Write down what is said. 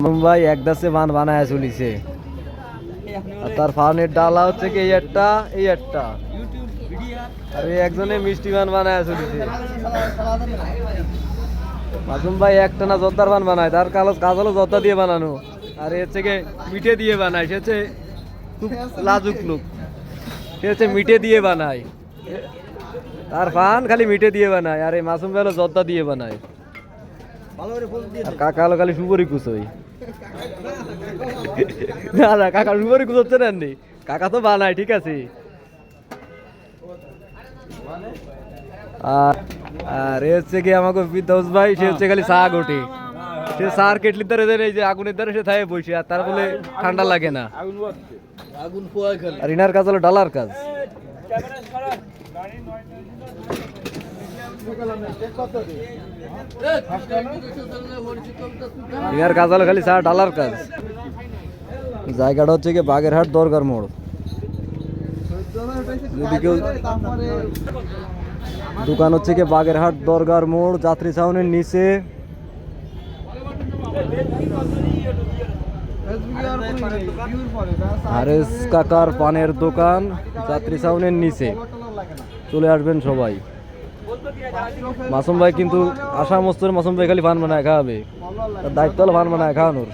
মুম্বাই এক দাসে বান বানায় চলিছে। আর তার ফানের ডালা হচ্ছে কি এই একটা আর একজনে মিষ্টি বান বানায় চলিছে। মাসুম ভাই একটা না জর্দার বান বানায়, তার কাজলও জর্দা দিয়ে বানানো, আর হচ্ছে কি মিঠে দিয়ে বানায়। সে হচ্ছে খুব লাজুক লোক, সে হচ্ছে মিঠে দিয়ে বানায়, তার ফান খালি মিঠে দিয়ে বানায়। আর এই মাসুম ভাই হলো জর্দা দিয়ে বানায়। আর কাকা হলো খালি সুপরি কুচোই। না না, কাকা সুপরি কুচোচ্ছে না, কাকা তো বানায়, ঠিক আছে। আর এ হচ্ছে কি আমাকে ফিরদৌস ভাই, সে হচ্ছে খালি চা গোটে, সে চার কেটলির দ্বারা এই যে আগুনের দ্বারা সে থায়ে বসে, আর তার বলে ঠান্ডা লাগে না। আর ইনার কাজ হলো ডালার কাজ। ইনার কাজ হলো খালি চা ডালার কাজ। জায়গাটা হচ্ছে কি বাগেরহাট দরগার মোড়। যদি কেউ দোকান হচ্ছে কি বাগেরহাট দরগার মোড়, যাত্রী ছাউনির নিচে। হারেস কাকার পানের দোকান, যাত্রী ছাউনির নিচে। চলে আসবেন সবাই। মাসুম ভাই কিন্তু আশা মস্তর, মাসুম ভাই খালি পান বানায় খাওয়াবে, তার দায়িত্ব হলো পান বানায় খাওয়ানোর।